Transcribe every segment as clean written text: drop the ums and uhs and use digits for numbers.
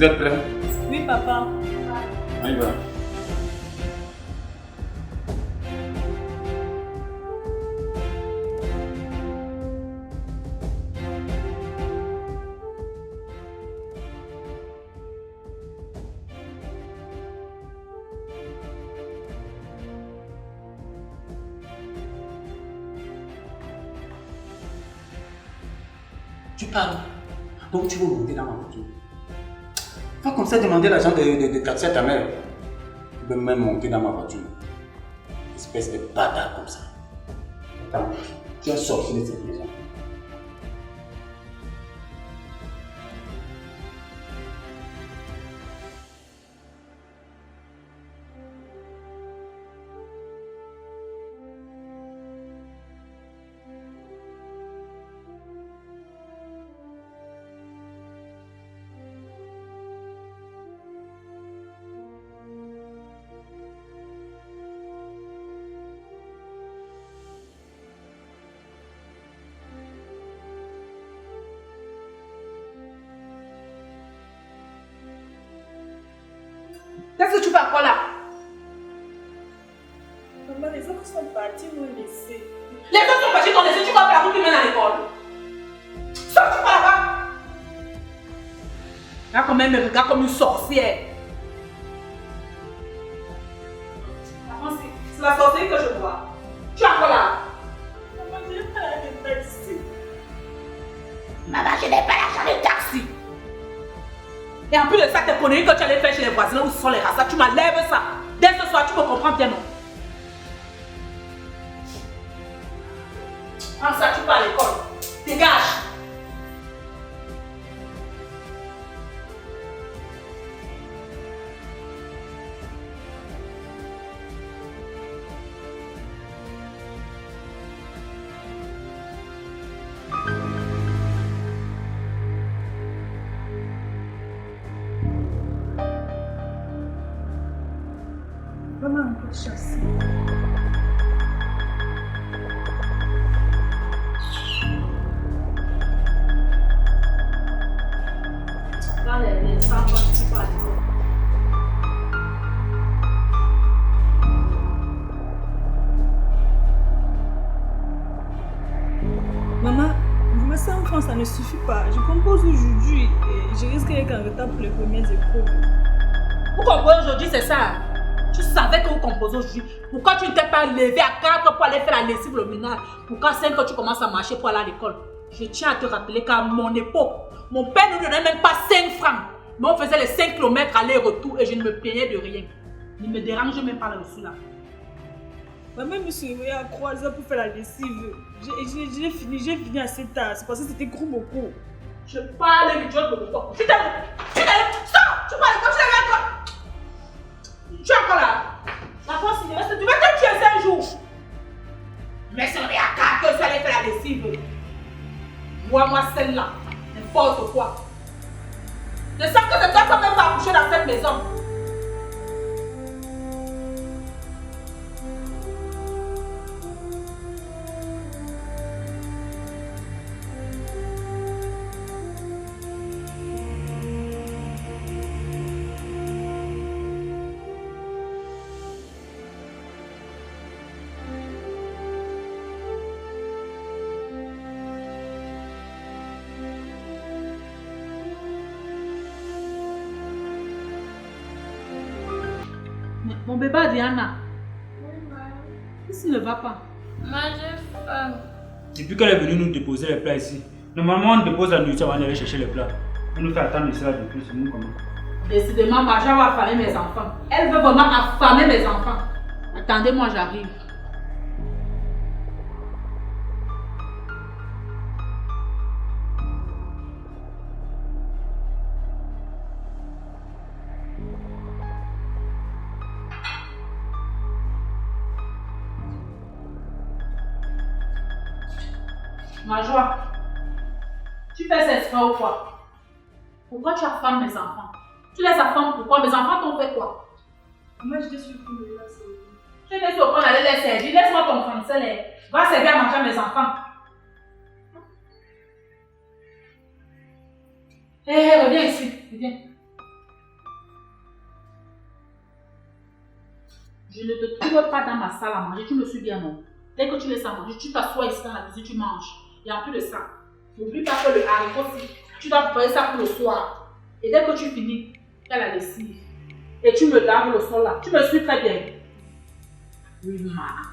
Vous êtes prêts? Oui, papa. On y va. Tu parles. Donc tu veux monter dans ma voiture. Pas comme ça demander l'argent de taxi à ta mère. Tu veux même monter dans ma voiture. Espèce de bâtard comme ça. Attends, tu as sorti de cette maison. Qu'est-ce que tu fais encore là? Maman, les autres sont partis nous laisser. Les autres sont partis t'ont laissé, tu vas faire la route qui mène à l'école. Sors, tu vas là-bas. Là, quand même, elle me regarde comme une sorcière. C'est la sorcière que je vois. Tu es encore là. Maman, je n'ai pas l'argent de taxi. Maman, je n'ai pas l'argent de taxi. Et en plus de ça, tes conneries que tu allais faire chez les voisins où sont les rassas, tu m'enlèves ça. Dès ce soir, tu me comprends bien, non? Prends ça, tu pars à l'école. Dégage. Maman, un peu de chance. Dans les enfants, tu pars à l'école. Maman, ça enfant, ça ne suffit pas. Je compose aujourd'hui et je risque d'être en retard pour les premières épreuves. Vous comprenez aujourd'hui, c'est ça? Tu savais que vous composez aujourd'hui. Pourquoi tu ne t'es pas levé à 4 pour aller faire la lessive le ménage? Pourquoi 5 que tu commences à marcher pour aller à l'école? Je tiens à te rappeler qu'à mon époque, mon père ne nous donnait même pas 5 francs. Mais on faisait les 5 km aller-retour et je ne me plaignais de rien. Ne me dérange même pas là-dessus là. Maman me suis réveillée à 3 heures pour faire la lessive. J'ai fini à 7 heures. C'est parce que c'était gros beaucoup. Je parle du job de toi. Tu t'es... Stop! Tu parles comme tu l'avais encore. Tu es encore là. La force, il reste. Tu vas te tuer 5 jours. Mais c'est vrai à 4 que tu allais faire la lessive. Moi celle-là. N'importe quoi. Je sens que c'est toi qui même pas accoucher dans cette maison. Mon bébé Diana. Oui, maman. Qu'est-ce qui ne va pas? Maman, j'ai faim. Depuis qu'elle est venue nous déposer les plats ici, normalement on dépose la nourriture avant d'aller chercher les plats. On nous fait attendre ici là depuis, c'est nous comment? Décidément, Maja va affamer mes enfants. Elle veut vraiment affamer mes enfants. Attendez-moi, j'arrive. Ma joie, tu fais ça exprès ou quoi? Pourquoi tu affames mes enfants? Tu les affames pourquoi? Mes enfants t'ont fait quoi? Maman, je te suis pour me la servir. Je vais surprendre à les servir. Laisse-moi ton français. Va servir à manger à mes enfants. Hé, reviens ici. Reviens. Je ne te trouve pas dans ma salle à manger, tu me suis bien, non? Dès que tu laisses à manger, tu t'assois ici dans la cuisine, tu manges. Et en plus de ça, n'oublie pas que le haricot, tu dois préparer ça pour le soir. Et dès que tu finis, tu as la lessive. Et tu me laves le sol là. Tu me suis très bien. Oui, ma.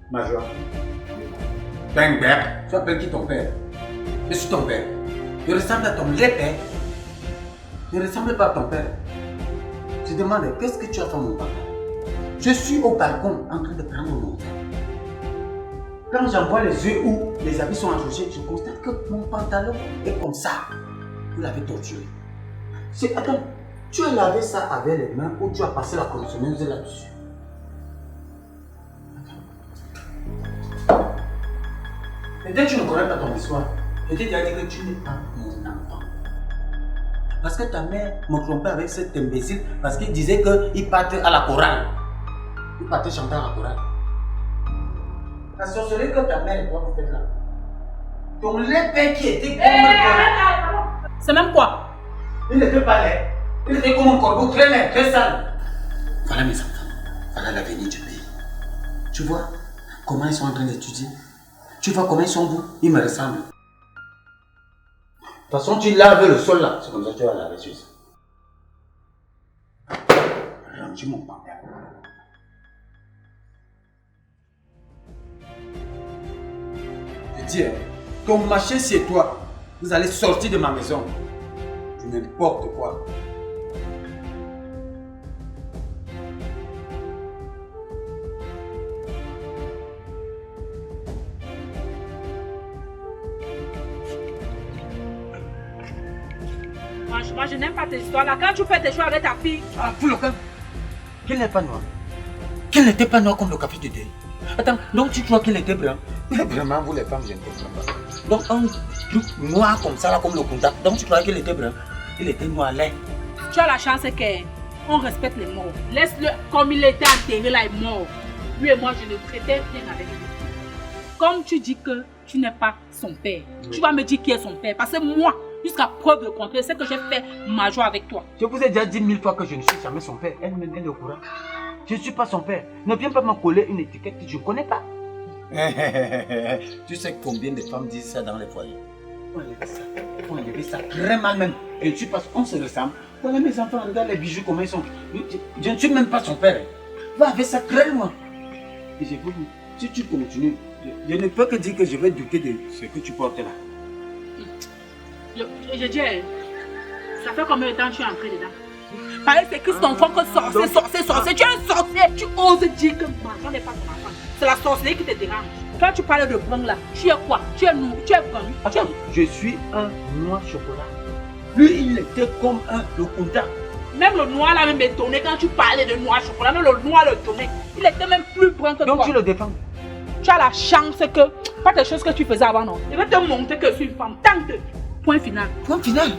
Major. T'as un père. Tu appelles qui ton père? Je suis ton père. Je ressemble à ton lait père. Je ne ressemble pas à ton père. Je demande, qu'est-ce que tu as fait mon papa? Je suis au balcon en train de prendre mon temps. Quand j'envoie les yeux où les habits sont accrochés, je constate que mon pantalon est comme ça. Vous l'avez torturé. Attends, tu as lavé ça avec les mains ou tu as passé la conditionneuse là-dessus? Et dès que tu ne connais pas ton histoire, je t'ai déjà dit que tu n'es pas mon enfant. Parce que ta mère me trompait avec cet imbécile parce qu'il disait qu'il partait à la chorale. Il partait chanter à la chorale. La sorcellerie que ta mère doit faire là. Ton lait père qui était comme C'est même quoi? Il n'était pas laid. Il était comme un corbeau très laid, très sale. Voilà mes enfants. Voilà l'avenir du pays. Tu vois comment ils sont en train d'étudier? Tu vois comment ils sont beaux? Ils me ressemblent. De toute façon, tu laves le sol là. C'est comme ça que tu vas laver sur ça. Range mon pantalon. Je dis, ton machin c'est toi. Vous allez sortir de ma maison. Tu n'importe quoi. Franchement, je n'aime pas tes histoires là. Quand tu fais tes choix avec ta fille. Ah, pour le cas. Qu'elle n'est pas noire. Qu'elle n'était pas noire comme le café de deuil. Attends, donc tu crois qu'elle était brun? Mais vraiment, vous les femmes, je ne comprends pas. Donc un truc noir comme ça, là, comme le contact. Donc tu crois qu'elle était brun? Il était noir laid. Tu as la chance qu'on respecte les morts. Laisse-le comme il était enterré là, il est mort. Lui et moi, je le traitais bien avec lui. Comme tu dis que tu n'es pas son père, tu vas me dire qui est son père. Parce que moi, jusqu'à preuve de contraire, c'est que j'ai fait Major avec toi. Je vous ai déjà dit 1000 fois que je ne suis jamais son père. Elle-même, elle est au courant. Je ne suis pas son père. Ne viens pas me coller une étiquette que je ne connais pas. Tu sais combien de femmes disent ça dans les foyers? On enlève ça très mal même. Et tu passes, on se ressemble. Voilà mes enfants, regarde les bijoux comment ils sont. Je ne suis même pas son père. Va avec ça très loin. Et je vous dis, si tu continues, je ne peux que dire que je vais douter de ce que tu portes là. Je dis, ça fait combien de temps que tu es entré dedans? Pareil, c'est que c'est ton enfant que sorcier. Tu es un sorcier. Tu oses dire que Major n'est pas ton enfant. C'est la sorcellerie qui te dérange. Quand tu parles de blanc là, tu es quoi? Tu es brun. Attends, je suis un noir chocolat. Lui, il était comme le contact. Même le noir là même étonné quand tu parlais de noir chocolat. Même le noir le étonné. Il était même plus brun que toi. Donc tu le défends? Tu as la chance que, pas des choses que tu faisais avant, non. Je vais te montrer que je suis une femme. Tant que. Point final. Point final?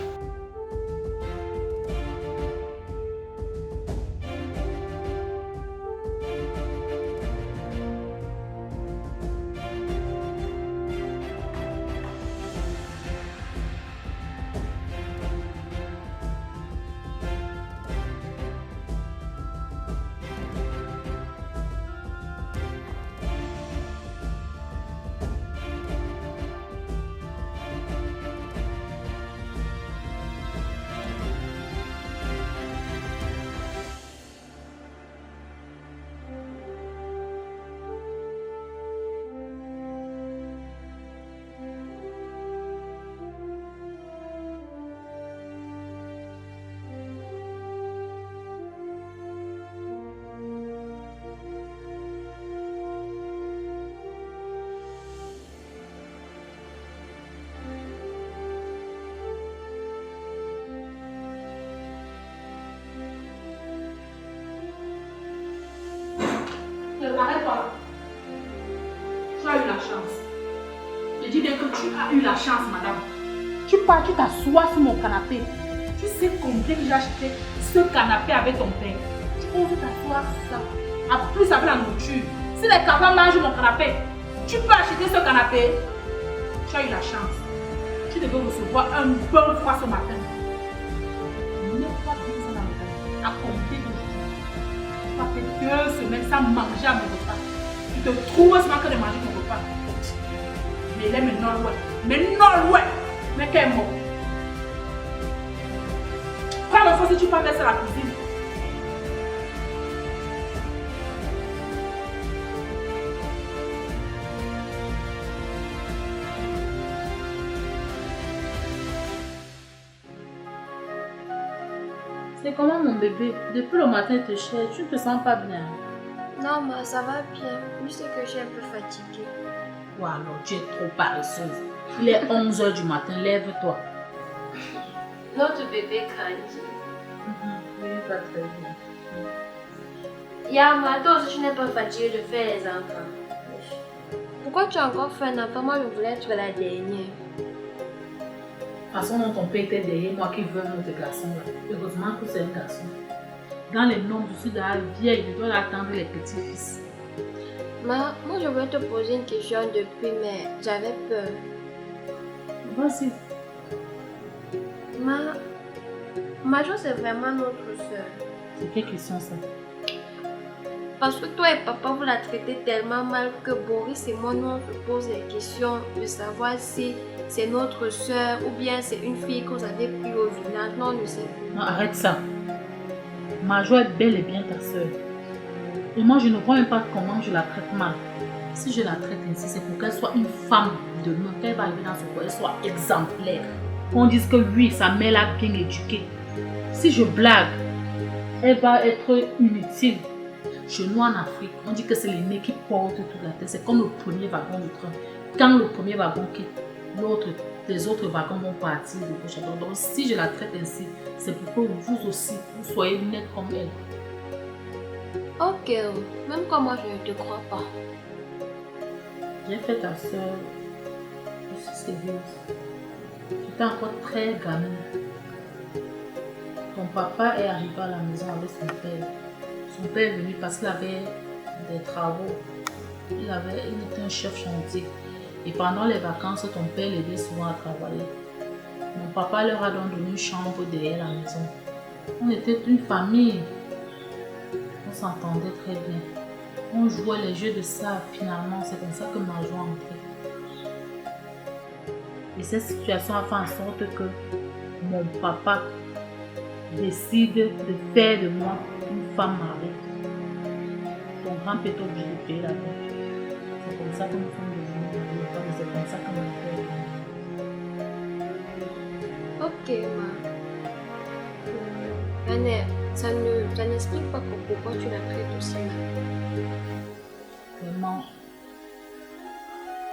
tu as eu la chance, madame. Tu pars, tu t'assois sur mon canapé. Tu sais combien j'ai acheté ce canapé avec ton père. Tu oses t'asseoir sur ça. En plus avec la nourriture. Si les cafards mangent mon canapé, tu peux acheter ce canapé. Tu as eu la chance. Tu devais recevoir un bon froid ce matin. Même pas 10 ans dans le temps. À compter d'aujourd'hui. Tu as fait 2 semaines sans manger à mon repas. Tu te trouves seulement que de manger ton repas. Mais là, mais non, ouais. Mais non, ouais. Mais quel mot. Prends le feu si tu peux laisser la cuisine. C'est comment mon bébé? Depuis le matin, tu te cherches, tu ne te sens pas bien. Non, mais ça va bien. Juste que je suis un peu fatiguée. Ou alors tu es trop paresseuse. Il est 11h du matin, lève-toi. Notre bébé grandit. Oui, pas très bien. Yama, toi aussi tu n'es pas fatiguée de faire les enfants. Pourquoi tu as encore fait un enfant? Moi, je voulais être la dernière. De toute façon, ton père était derrière moi qui veut un autre garçon là. Heureusement que c'est un garçon. Dans les noms, je suis de la vieille, je dois attendre les petits-fils. Moi, je voulais te poser une question depuis, mais j'avais peur. Vas-y. Majo, c'est vraiment notre soeur. C'est quelle question ça? Parce que toi et papa, vous la traitez tellement mal que Boris et moi, nous, on se pose la question de savoir si c'est notre soeur ou bien c'est une fille que vous avez pris au village. Non, on ne sait plus. Non, arrête ça. Majo est bel et bien ta soeur. Et moi, je ne vois même pas comment je la traite mal. Si je la traite ainsi, c'est pour qu'elle soit une femme de demain, qu'elle va arriver dans ce corps, elle soit exemplaire. Qu'on dise que oui, sa mère l'a bien éduquée. Si je blague, elle va être inutile. Chez nous en Afrique, on dit que c'est l'aîné qui porte toute la tête. C'est comme le premier wagon du train. Quand le premier wagon quitte, les autres wagons vont partir de gauche à droite. Donc si je la traite ainsi, c'est pour que vous aussi, vous soyez net comme elle. Ok, même quand moi je ne te crois pas. J'ai fait ta soeur aussi sérieuse. J'étais encore très gamine. Ton papa est arrivé à la maison avec son père. Son père est venu parce qu'il avait des travaux. Il était un chef chantier. Et pendant les vacances, ton père l'aidait souvent à travailler. Mon papa leur a donc donné une chambre derrière la maison. On était une famille. On s'entendait très bien. On jouait les jeux de ça finalement. C'est comme ça que ma joie entrait. Et cette situation a fait en sorte que mon papa décide de faire de moi une femme mariée. Ton grand-père est obligé de payer la dot. C'est comme ça que nous sommes devenus mariés. C'est comme ça que mon père est venu. Ok, Anne, ça n'explique pas pourquoi tu la traites aussi mal. Vraiment,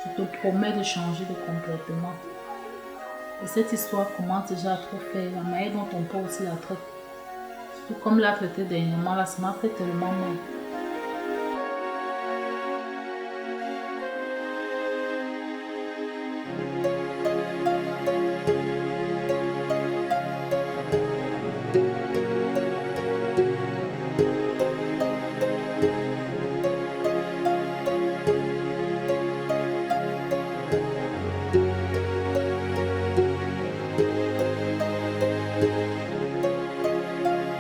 je te promets de changer de comportement. Et cette histoire commence déjà à trop faire. La manière dont ton père aussi la traite. Surtout comme l'a traité dernièrement, là, ça m'a fait tellement mal.